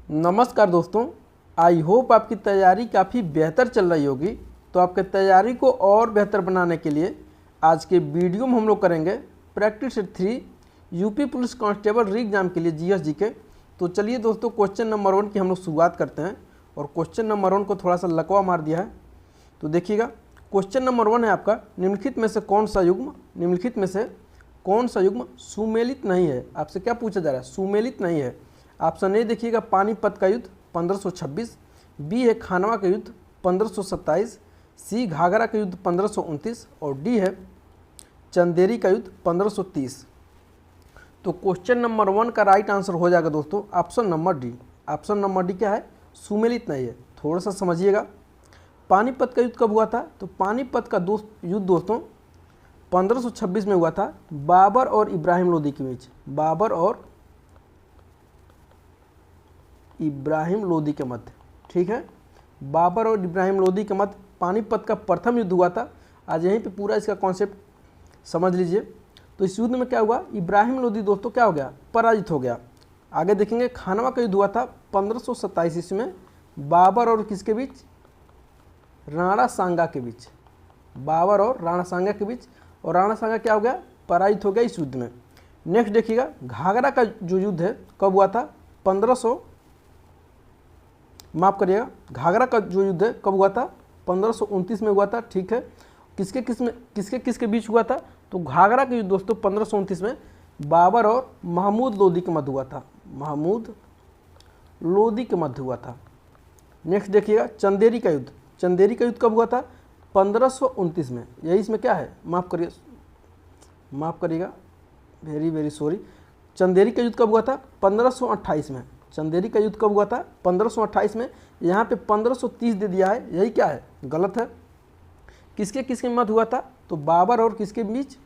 नमस्कार दोस्तों, I hope आपकी तैयारी काफ़ी बेहतर चल रही होगी। तो आपके तैयारी को और बेहतर बनाने के लिए आज के वीडियो में हम लोग करेंगे प्रैक्टिस 3 यूपी पुलिस कांस्टेबल री एग्जाम के लिए जीएस जीके। तो चलिए दोस्तों, क्वेश्चन नंबर 1 की हम लोग शुरुआत करते हैं। और क्वेश्चन नंबर 1 को थोड़ा सा लकवा मार दिया है, तो देखिएगा। क्वेश्चन नंबर 1 है आपका, निम्नलिखित में से कौन सा युग्म सुमेलित नहीं है। आपसे क्या पूछा जा रहा है? सुमेलित नहीं है। ऑप्शन ए देखिएगा, पानीपत का युद्ध 1526, बी है खानवा का युद्ध 1527, सी घाघरा का युद्ध 1529 और डी है चंदेरी का युद्ध 1530। तो क्वेश्चन नंबर 1 का राइट आंसर हो जाएगा दोस्तों option number D. Option number D क्या है? सुमेलित नहीं है। थोड़ा सा समझिएगा, पानीपत का युद्ध कब हुआ था? तो पानीपत का युद्ध दोस्तों 1526 में हुआ था, बाबर और इब्राहिम लोदी के बीच। बाबर और इब्राहिम लोदी के मध्य, ठीक है। बाबर और इब्राहिम लोदी के मध्य पानीपत का प्रथम युद्ध हुआ था। आज यहीं पे पूरा इसका कॉन्सेप्ट समझ लीजिए। तो इस युद्ध में क्या हुआ? इब्राहिम लोदी दोस्तों क्या हो गया? पराजित हो गया। आगे देखेंगे, खानवा का युद्ध हुआ था 1527 ईस्वी में, बाबर और किसके बीच? राणा सांगा के बीच। बाबर और राणा सांगा के बीच। और राणा सांगा क्या हो गया? पराजित हो गया इस युद्ध में। नेक्स्ट देखिएगा, घाघरा का जो युद्ध है कब हुआ था? घाघरा का जो युद्ध है कब हुआ था? 1529 में हुआ था, ठीक है। किसके बीच हुआ था? तो घाघरा का युद्ध दोस्तों 1529 में बाबर और महमूद लोदी के मध्य हुआ था। महमूद लोदी के मध्य हुआ था। नेक्स्ट देखिएगा, चंदेरी का युद्ध। चंदेरी का युद्ध कब हुआ था? 1529 में। यही इसमें क्या है? माफ़ करिएगा, वेरी सॉरी। चंदेरी का युद्ध कब हुआ था? 1528 में। चंदेरी का युद्ध कब हुआ था? 1528 में। यहाँ पे 1530 दे दिया है, यही क्या है? गलत है। किसके मध्य हुआ था? तो बाबर और किसके बीच?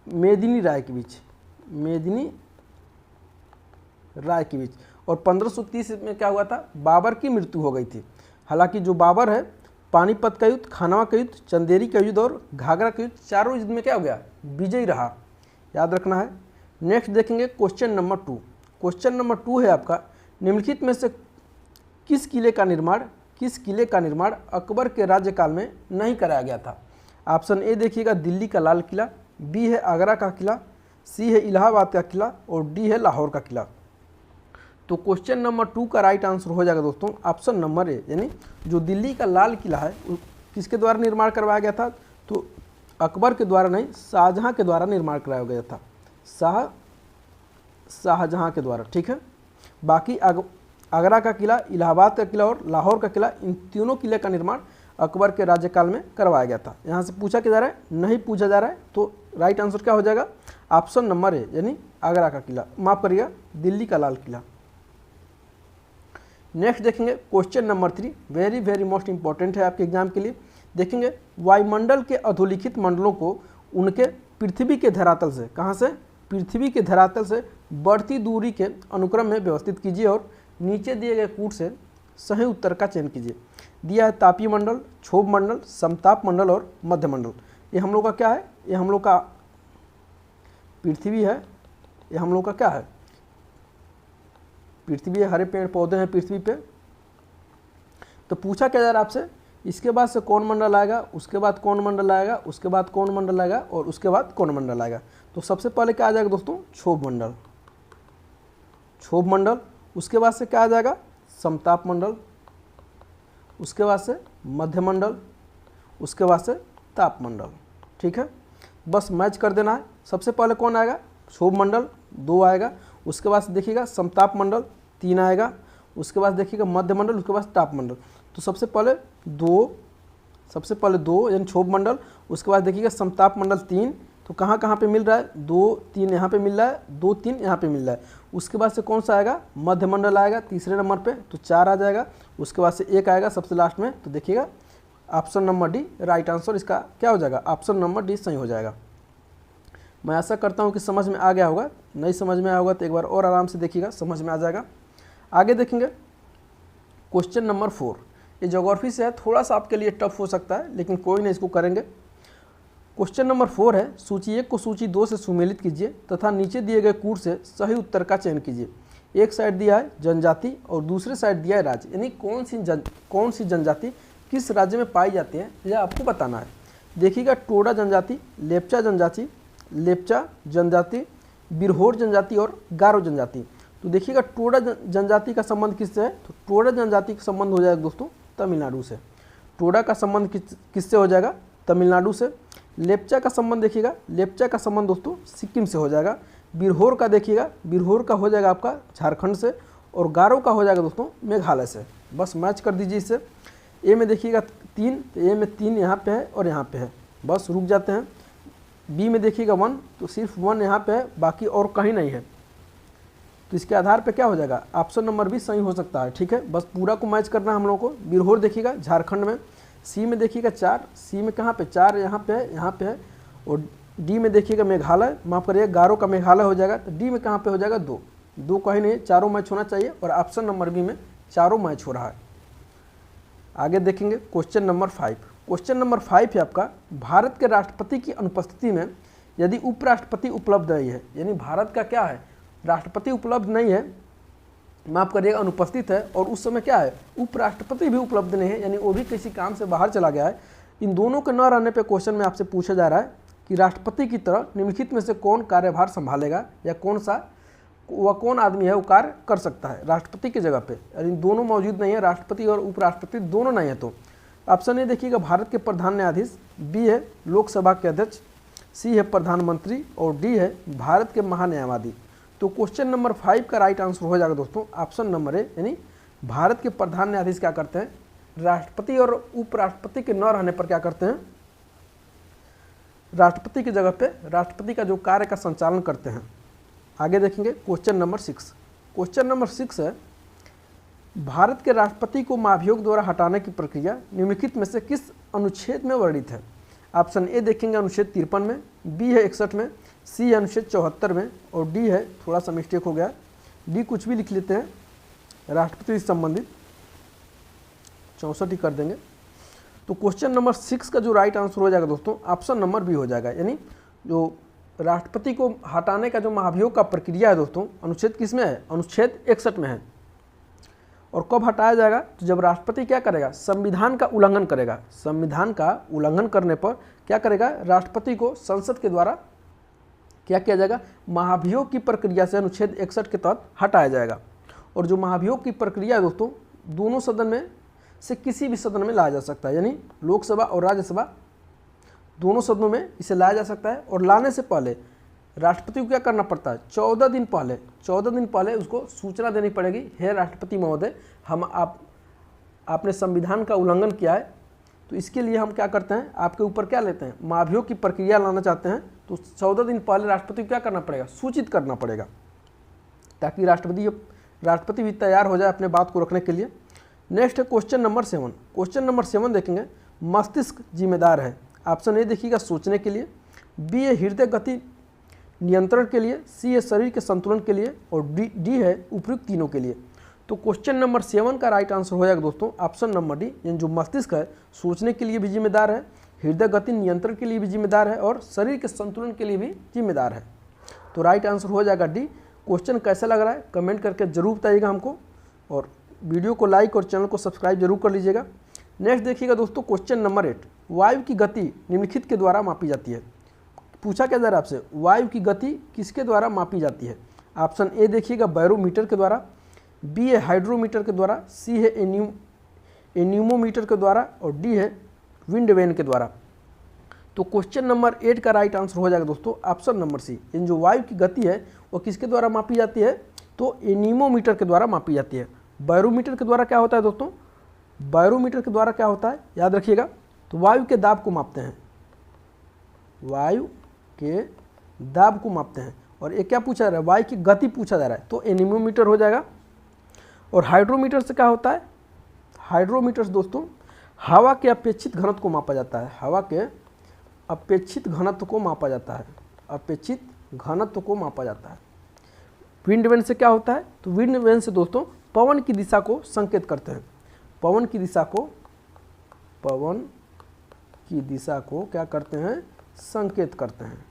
मेदिनी राय के बीच। मेदिनी राय के बीच। और 1530 में क्या हुआ था? बाबर की मृत्यु हो गई थी। हालांकि जो बाबर है, पानीपत का युद्ध, खानवा का युद्ध, चंदेरी का युद्ध और घाघरा का युद्ध, चारों युद्ध में क्या हो गया? विजयी रहा। याद रखना है। नेक्स्ट देखेंगे क्वेश्चन नंबर 2। क्वेश्चन नंबर 2 है आपका, निम्नलिखित में से किस किले का निर्माण अकबर के राज्यकाल में नहीं कराया गया था? ऑप्शन ए देखिएगा, दिल्ली का लाल किला, बी है आगरा का किला, सी है इलाहाबाद का किला और डी है लाहौर का किला। तो क्वेश्चन नंबर 2 का राइट आंसर हो जाएगा दोस्तों ऑप्शन नंबर ए, यानी जो दिल्ली का लाल किला है किसके द्वारा निर्माण करवाया गया था? तो अकबर के द्वारा नहीं, शाहजहां के द्वारा निर्माण कराया गया था। शाहजहां के द्वारा, ठीक है। बाकी आगरा का किला, इलाहाबाद का किला और लाहौर का किला, इन तीनों किले का निर्माण अकबर के राज्यकाल में करवाया गया था। यहाँ से पूछा क्या जा रहा है? नहीं पूछा जा रहा है। तो राइट आंसर क्या हो जाएगा? ऑप्शन नंबर ए, यानी आगरा का किला, माफ करिएगा दिल्ली का लाल किला। नेक्स्ट देखेंगे question number 3, very most important है आपके एग्जाम के लिए। देखेंगे, वायुमंडल के अधोलिखित मंडलों को उनके पृथ्वी के धरातल से, कहाँ से? पृथ्वी के धरातल से बढ़ती दूरी के अनुक्रम में व्यवस्थित कीजिए और नीचे दिए गए कूट से सही उत्तर का चयन कीजिए। दिया है तापीय मंडल, क्षोभ मंडल, समताप मंडल और मध्य मंडल। ये हम लोग का क्या है? ये हम लोग का पृथ्वी है। ये हम लोग का क्या है? पृथ्वी है, हरे पेड़ पौधे हैं पृथ्वी पे। तो पूछा क्या जा रहा है आपसे? इसके बाद से कौन मंडल आएगा, उसके बाद कौन मंडल आएगा, उसके बाद कौन मंडल आएगा और उसके बाद कौन मंडल आएगा? तो सबसे पहले क्या आ जाएगा दोस्तों? क्षोभ मंडल। क्षोभ मंडल। उसके बाद से क्या आ जाएगा? समताप मंडल। उसके बाद से मध्य मंडल। उसके बाद से ताप मंडल, ठीक है। बस मैच कर देना है। सबसे पहले कौन आएगा? क्षोभ मंडल 2 आएगा। उसके बाद देखिएगा समताप मंडल 3 आएगा। उसके बाद देखिएगा मध्य मंडल, उसके बाद ताप मंडल। तो सबसे पहले दो यानी क्षोभ मंडल। उसके बाद देखिएगा समताप मंडल 3। तो कहाँ पे मिल रहा है? 2 3 यहाँ पे मिल रहा है, 2 3 यहाँ पे मिल रहा है। उसके बाद से कौन सा आएगा? मध्य मंडल आएगा तीसरे नंबर पे, तो 4 आ जाएगा। उसके बाद से 1 आएगा सबसे लास्ट में। तो देखिएगा option number D right answer इसका क्या हो जाएगा? ऑप्शन नंबर डी सही हो जाएगा। मैं आशा करता हूँ कि समझ में आ गया होगा। नहीं समझ में आया होगा तो एक बार और आराम से देखिएगा, समझ में आ जाएगा। आगे देखेंगे क्वेश्चन नंबर 4। ये ज्योग्राफी से है, थोड़ा सा आपके लिए टफ हो सकता है, लेकिन कोई नहीं, इसको करेंगे। क्वेश्चन नंबर 4 है, सूची 1 को सूची 2 से सुमेलित कीजिए तथा नीचे दिए गए कूट से सही उत्तर का चयन कीजिए। एक साइड दिया है जनजाति और दूसरे साइड दिया है राज्य, यानी कौन सी जनजाति किस राज्य में पाई जाती है यह आपको बताना है। देखिएगा टोडा जनजाति, लेप्चा जनजाति, बिरहोर जनजाति और गारो जनजाति। तो देखिएगा टोडा जनजाति का संबंध किससे है, तो टोडा जनजाति का संबंध हो जाएगा दोस्तों तमिलनाडु से। टोडा का संबंध किससे हो जाएगा, तमिलनाडु से। लेप्चा का संबंध देखिएगा, लेप्चा का संबंध दोस्तों सिक्किम से हो जाएगा। बिरहोर का देखिएगा, बिरहोर का हो जाएगा आपका झारखंड से। और गारो का हो जाएगा दोस्तों मेघालय से। बस मैच कर दीजिए इससे। ए में देखिएगा 3, तो ए में 3 यहाँ पे है और यहाँ पे है, बस रुक जाते हैं। बी में देखिएगा 1, तो सिर्फ 1 यहाँ पे है, बाकी और कहीं नहीं है। तो इसके आधार पे क्या हो जाएगा, ऑप्शन नंबर भी सही हो सकता है। ठीक है, बस पूरा को मैच करना है हम लोगों को। बिरहोर देखिएगा झारखंड में। सी में देखिएगा 4, सी में कहाँ पे 4 यहाँ पे है, यहाँ पे है। और डी में देखिएगा मेघालय, माफ करिए गारो का मेघालय हो जाएगा। तो डी में कहाँ पे हो जाएगा 2 कहीं नहीं, चारों मैच होना चाहिए। और ऑप्शन नंबर बी में चारों मैच हो रहा है। आगे देखेंगे क्वेश्चन नंबर 5। क्वेश्चन नंबर 5 है आपका, भारत के राष्ट्रपति की अनुपस्थिति में यदि उपराष्ट्रपति उपलब्ध नहीं है, यानी भारत का क्या है, राष्ट्रपति उपलब्ध नहीं है, माफ करिएगा अनुपस्थित है, और उस समय क्या है उपराष्ट्रपति भी उपलब्ध नहीं है, यानी वो भी किसी काम से बाहर चला गया है। इन दोनों के न रहने पे क्वेश्चन में आपसे पूछा जा रहा है कि राष्ट्रपति की तरह निम्नलिखित में से कौन कार्यभार संभालेगा, या कौन आदमी है वो कार्य कर सकता है राष्ट्रपति की जगह पे। इन दोनों मौजूद नहीं है, राष्ट्रपति और उपराष्ट्रपति दोनों नहीं है। तो ऑप्शन ए देखिएगा भारत के प्रधान न्यायाधीश, बी है लोकसभा के अध्यक्ष, सी है प्रधानमंत्री और डी है भारत के महान्यायवादी। तो क्वेश्चन नंबर 5 का राइट आंसर हो जाएगा दोस्तों ऑप्शन नंबर ए, यानी भारत के प्रधान न्यायाधीश क्या करते हैं, राष्ट्रपति और उपराष्ट्रपति के न रहने पर क्या करते हैं, राष्ट्रपति की जगह पे राष्ट्रपति का जो कार्य का संचालन करते हैं। आगे देखेंगे क्वेश्चन नंबर 6। क्वेश्चन नंबर 6 है, भारत के राष्ट्रपति को महाभियोग द्वारा हटाने की प्रक्रिया निम्नलिखित में से किस अनुच्छेद में वर्णित है। ऑप्शन ए देखेंगे अनुच्छेद 53 में, बी है 61 में, सी है अनुच्छेद 74 में और डी है, थोड़ा सा मिस्टेक हो गया, डी कुछ भी लिख लेते हैं, राष्ट्रपति से संबंधित 64 ही कर देंगे। तो क्वेश्चन नंबर 6 का जो राइट आंसर हो जाएगा दोस्तों ऑप्शन नंबर बी हो जाएगा, यानी जो राष्ट्रपति को हटाने का जो महाभियोग का प्रक्रिया है दोस्तों अनुच्छेद किस में है, अनुच्छेद 61 में है। और कब हटाया जाएगा, तो जब राष्ट्रपति क्या करेगा, संविधान का उल्लंघन करेगा। संविधान का उल्लंघन करने पर क्या करेगा, राष्ट्रपति को संसद के द्वारा क्या किया जाएगा, महाभियोग की प्रक्रिया से अनुच्छेद 61 के तहत हटाया जाएगा। और जो महाभियोग की प्रक्रिया है दोस्तों दोनों सदन में से किसी भी सदन में लाया जा सकता है, यानी लोकसभा और राज्यसभा दोनों सदनों में इसे लाया जा सकता है। और लाने से पहले राष्ट्रपति को क्या करना पड़ता है, 14 दिन पहले उसको सूचना देनी पड़ेगी, हे राष्ट्रपति महोदय आपने संविधान का उल्लंघन किया है, तो इसके लिए हम क्या करते हैं, आपके ऊपर क्या लेते हैं, महाभियोग की प्रक्रिया लाना चाहते हैं। तो 14 दिन पहले राष्ट्रपति को क्या करना पड़ेगा, सूचित करना पड़ेगा, ताकि राष्ट्रपति भी तैयार हो जाए अपने बात को रखने के लिए। नेक्स्ट है क्वेश्चन नंबर 7। क्वेश्चन नंबर 7 देखेंगे, मस्तिष्क जिम्मेदार है। ऑप्शन ए देखिएगा सोचने के लिए, बी है हृदय गति नियंत्रण के लिए, सी है शरीर के संतुलन के लिए और डी है उपयुक्त तीनों के लिए। तो क्वेश्चन नंबर 7 का राइट आंसर हो जाएगा दोस्तों ऑप्शन नंबर डी, यानी जो मस्तिष्क है सोचने के लिए भी जिम्मेदार है, हृदय गति नियंत्रण के लिए भी जिम्मेदार है और शरीर के संतुलन के लिए भी जिम्मेदार है। तो राइट आंसर हो जाएगा डी। क्वेश्चन कैसा लग रहा है कमेंट करके जरूर बताइएगा हमको, और वीडियो को लाइक और चैनल को सब्सक्राइब जरूर कर लीजिएगा। नेक्स्ट देखिएगा दोस्तों क्वेश्चन नंबर 8, वायु की गति निम्नलिखित के द्वारा मापी जाती है। पूछा क्या जा रहा है आपसे, वायु की गति किसके द्वारा मापी जाती है। ऑप्शन ए देखिएगा बैरोमीटर के द्वारा, बी है हाइड्रोमीटर के द्वारा, सी है एन्यूमोमीटर के द्वारा और डी है विंड वेन के द्वारा। तो क्वेश्चन नंबर 8 का राइट आंसर हो जाएगा दोस्तों ऑप्शन नंबर सी, इन जो वायु की गति है वो किसके द्वारा मापी जाती है, तो एन्यूमोमीटर के द्वारा मापी जाती है। बैरोमीटर के द्वारा क्या होता है दोस्तों, बैरोमीटर के द्वारा क्या होता है याद रखिएगा, तो वायु के दाब को मापते हैं, वायु के दाब को मापते हैं। और ये क्या पूछा जा रहा है, वायु की गति पूछा जा रहा है, तो एन्यूमोमीटर हो जाएगा। और हाइड्रोमीटर से क्या होता है, हाइड्रोमीटर दोस्तों हवा के अपेक्षित घनत्व को मापा जाता है, हवा के अपेक्षित घनत्व को मापा जाता है, अपेक्षित घनत्व को मापा जाता है। विंड वेन से क्या होता है, तो विंड वेन से दोस्तों पवन की दिशा को संकेत करते हैं, पवन की दिशा को क्या करते हैं, संकेत करते हैं।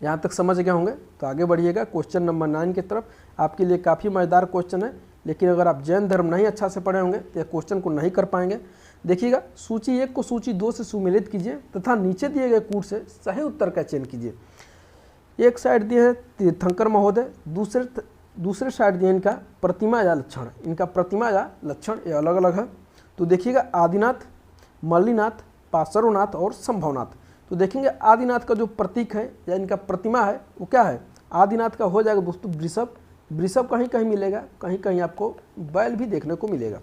यहाँ तक समझ गए होंगे, तो आगे बढ़िएगा क्वेश्चन नंबर 9 की तरफ। आपके लिए काफ़ी मज़ेदार क्वेश्चन है, लेकिन अगर आप जैन धर्म नहीं अच्छा से पढ़े होंगे तो यह क्वेश्चन को नहीं कर पाएंगे। देखिएगा, सूची 1 को सूची 2 से सुमेलित कीजिए तथा नीचे दिए गए कूट से सही उत्तर का चयन कीजिए। एक साइड दिए हैं तीर्थंकर महोदय, दूसरे साइड दिए इनका प्रतिमा या लक्षण। इनका प्रतिमा या लक्षण ये अलग अलग है। तो देखिएगा, आदिनाथ, मल्लीनाथ, पार्श्वनाथ और संभवनाथ। तो देखेंगे आदिनाथ का जो प्रतीक है या इनका प्रतिमा है वो क्या है? आदिनाथ का हो जाएगा दोस्तों वृषभ। वृषभ कहीं कहीं मिलेगा, कहीं कहीं आपको बैल भी देखने को मिलेगा।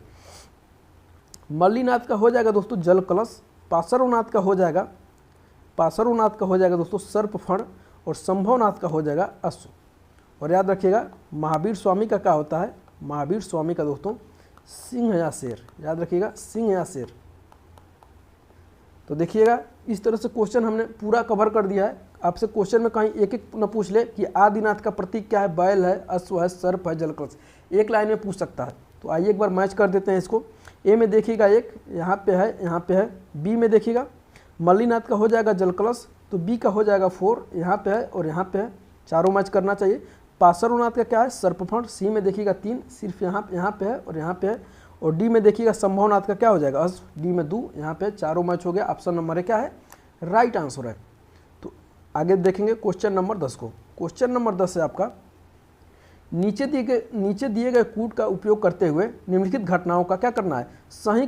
मल्लीनाथ का हो जाएगा दोस्तों जल कलश। पार्श्वनाथ का हो जाएगा दोस्तों सर्पफण। और संभवनाथ का हो जाएगा अश्व। और याद रखिएगा, महावीर स्वामी का क्या होता है? महावीर स्वामी का दोस्तों सिंह या शेर। याद रखिएगा, सिंह या शेर। तो देखिएगा, इस तरह से क्वेश्चन हमने पूरा कवर कर दिया है। आपसे क्वेश्चन में कहीं एक एक न पूछ ले कि आदिनाथ का प्रतीक क्या है, बैल है, अश्व है, सर्प है, जलकलश, एक लाइन में पूछ सकता है। तो आइए एक बार मैच कर देते हैं इसको। ए में देखिएगा एक यहाँ पे है, यहाँ पे है। बी में देखिएगा मल्लीनाथ का हो जाएगा जलकलश, तो बी का हो जाएगा 4, यहाँ पे है और यहाँ पे है, चारों मैच करना चाहिए। पार्श्वनाथ का क्या है? सर्पफण। सी में देखिएगा 3, सिर्फ यहाँ पे है और यहाँ पे है। और डी में देखिएगा संभवनाथ का क्या हो जाएगा? अश्व। डी में 2, यहाँ पे चारों मैच हो गया। ऑप्शन नंबर क्या है? राइट आंसर है। तो आगे देखेंगे क्वेश्चन नंबर 10 को। क्वेश्चन नंबर 10 है आपका, नीचे दिए गए कूट का उपयोग करते हुए निम्नलिखित घटनाओं का क्या करना है? सही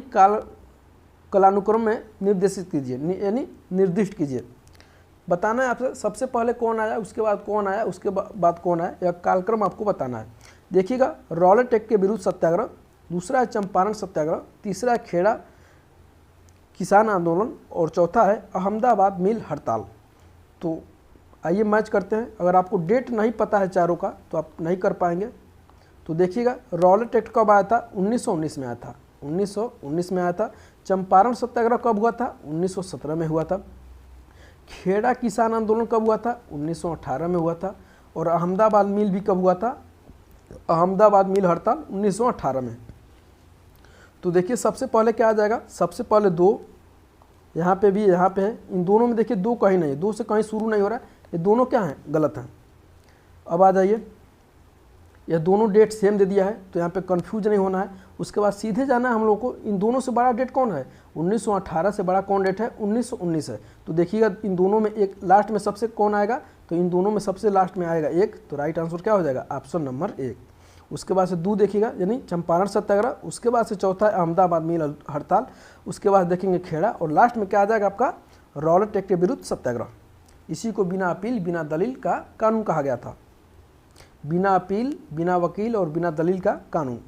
कालानुक्रम में निर्देशित कीजिए, यानी निर्दिष्ट कीजिए। बताना है आपसे सबसे पहले कौन आया, उसके बाद कौन आया, उसके बाद कौन आया, यह कालक्रम आपको बताना है। देखिएगा, रॉलेट एक्ट के विरुद्ध सत्याग्रह, दूसरा है चंपारण सत्याग्रह, तीसरा है खेड़ा किसान आंदोलन और चौथा है अहमदाबाद मिल हड़ताल। तो आइए मैच करते हैं। अगर आपको डेट नहीं पता है चारों का तो आप नहीं कर पाएंगे। तो देखिएगा, रॉलेट एक्ट कब आया था? 1919 में आया था। 1919 में आया था। चंपारण सत्याग्रह कब हुआ था? 1917 में हुआ था। खेड़ा किसान आंदोलन कब हुआ था? 1918 में हुआ था। और अहमदाबाद मिल भी कब हुआ था? अहमदाबाद मिल हड़ताल 1918 में। तो देखिए, सबसे पहले क्या आ जाएगा? सबसे पहले 2, यहाँ पे भी, यहाँ पे है। इन दोनों में देखिए 2 कहीं नहीं है, 2 से कहीं शुरू नहीं हो रहा है। ये दोनों क्या हैं? गलत हैं। अब आ जाइए, यह दोनों डेट सेम दे दिया है तो यहाँ पे कंफ्यूज नहीं होना है। उसके बाद सीधे जाना है हम लोग को, इन दोनों से बड़ा डेट कौन है? 1918 से बड़ा कौन डेट है? 1919 है। तो देखिएगा, इन दोनों में एक लास्ट में सबसे कौन आएगा? तो इन दोनों में सबसे लास्ट में आएगा 1। तो राइट आंसर क्या हो जाएगा? Option number 1। उसके बाद से 2 देखिएगा, यानी चंपारण सत्याग्रह। उसके बाद से चौथा है अहमदाबाद मिल हड़ताल। उसके बाद देखेंगे खेड़ा। और लास्ट में क्या आ जाएगा आपका? रॉलेट एक्ट के विरुद्ध सत्याग्रह। इसी को बिना अपील बिना दलील का कानून कहा गया था। बिना अपील, बिना वकील और बिना दलील का कानून।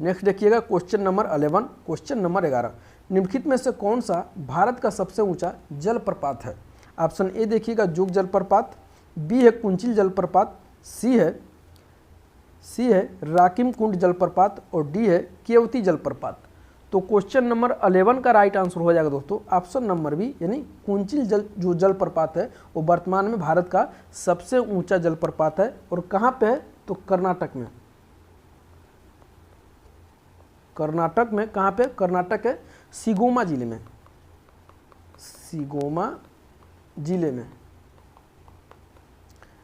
नेक्स्ट देखिएगा क्वेश्चन नंबर 11। क्वेश्चन नंबर 11, निम्नलिखित में से कौन सा भारत का सबसे ऊंचा जलप्रपात है? ऑप्शन ए देखिएगा जोग जलप्रपात, बी है कुंचिल जलप्रपात, सी है राकिम कुंड जलप्रपात और डी है केवती जलप्रपात। तो क्वेश्चन नंबर 11 का राइट आंसर हो जाएगा दोस्तों ऑप्शन नंबर बी, यानी कुंचिल जो जलप्रपात है वो वर्तमान में भारत का सबसे ऊंचा जलप्रपात है। और कहाँ पे है? तो कर्नाटक में। कर्नाटक में कहाँ पे? कर्नाटक है शिगोमा जिले में। शिगोमा जिले में।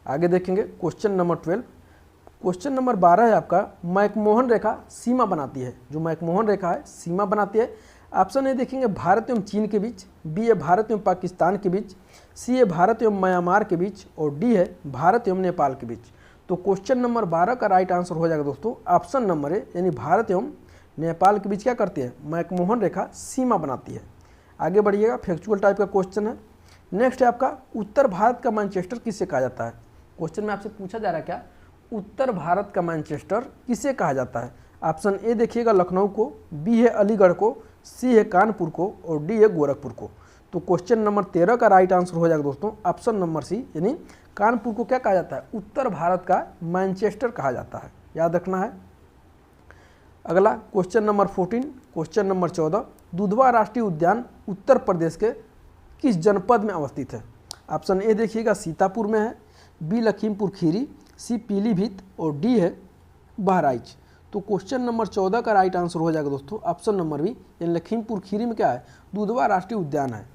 आगे देखेंगे क्वेश्चन नंबर 12। क्वेश्चन नंबर 12 है आपका, मैकमोहन रेखा सीमा बनाती है। जो मैकमोहन रेखा है सीमा बनाती है। ऑप्शन ए देखेंगे भारत एवं चीन के बीच, बी है भारत एवं पाकिस्तान के बीच, सी है भारत एवं म्यांमार के बीच और डी है भारत एवं नेपाल के बीच। तो क्वेश्चन नंबर 12 का राइट आंसर हो जाएगा दोस्तों ऑप्शन नंबर ए, यानी भारत एवं नेपाल के बीच क्या करती है? मैकमोहन रेखा सीमा बनाती है। आगे बढ़िएगा, फैक्चुअल टाइप का क्वेश्चन है। नेक्स्ट है आपका, उत्तर भारत का मैनचेस्टर किसे कहा जाता है? क्वेश्चन में आपसे पूछा जा रहा है क्या, उत्तर भारत का मैनचेस्टर किसे कहा जाता है? ऑप्शन ए देखिएगा लखनऊ को, बी है अलीगढ़ को, सी है कानपुर को और डी है गोरखपुर को। तो क्वेश्चन नंबर 13 का राइट आंसर हो जाएगा दोस्तों ऑप्शन नंबर सी, यानी कानपुर को क्या कहा जाता है? उत्तर भारत का मैनचेस्टर कहा जाता है, याद रखना है। अगला question number 14। Question number 14, Dudhwa राष्ट्रीय उद्यान उत्तर प्रदेश के किस जनपद में अवस्थित है? ऑप्शन ए देखिएगा सीतापुर में है, बी लखीमपुर खीरी, सी पीलीभीत और डी है बहराइच। तो क्वेश्चन नंबर 14 का राइट आंसर हो जाएगा दोस्तों ऑप्शन नंबर बी, यानी लखीमपुर खीरी में क्या है? दुधवा राष्ट्रीय उद्यान है।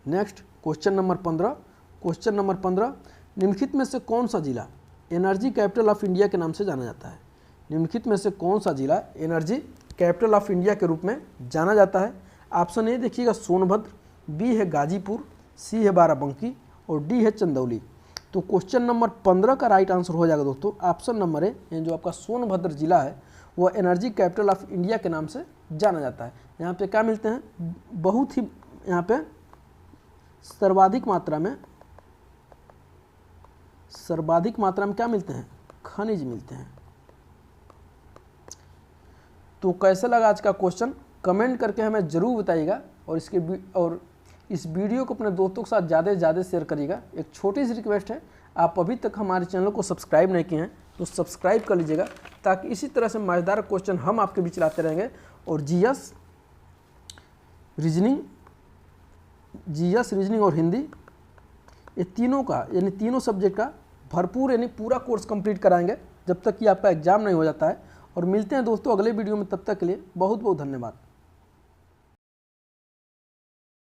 Next question number 15। Question number 15, निम्नलिखित में से कौन सा जिला एनर्जी कैपिटल ऑफ इंडिया के नाम से जाना जाता है? निम्नलिखित में से कौन सा जिला एनर्जी कैपिटल ऑफ इंडिया के रूप में जाना जाता है? ऑप्शन ए देखिएगा सोनभद्र, बी है गाजीपुर, सी है बाराबंकी और डी है चंदौली। तो क्वेश्चन नंबर 15 का राइट आंसर हो जाएगा दोस्तों ऑप्शन नंबर ए, जो आपका सोनभद्र जिला है वह एनर्जी कैपिटल ऑफ इंडिया के नाम से जाना जाता है। यहाँ पे क्या मिलते हैं, बहुत ही यहाँ पे सर्वाधिक मात्रा में क्या मिलते हैं, खनिज मिलते हैं। तो कैसा लगा आज का क्वेश्चन, कमेंट करके हमें ज़रूर बताइएगा और इस वीडियो को अपने दोस्तों के साथ ज़्यादा से ज़्यादा शेयर करिएगा। एक छोटी सी रिक्वेस्ट है, आप अभी तक हमारे चैनल को सब्सक्राइब नहीं किए हैं तो सब्सक्राइब कर लीजिएगा, ताकि इसी तरह से मज़ेदार क्वेश्चन हम आपके बीच लाते रहेंगे। और जीएस रीजनिंग और हिंदी, ये तीनों का यानी तीनों सब्जेक्ट का भरपूर यानी पूरा कोर्स कंप्लीट कराएंगे जब तक कि आपका एग्ज़ाम नहीं हो जाता है। और मिलते हैं दोस्तों अगले वीडियो में, तब तक के लिए बहुत बहुत धन्यवाद।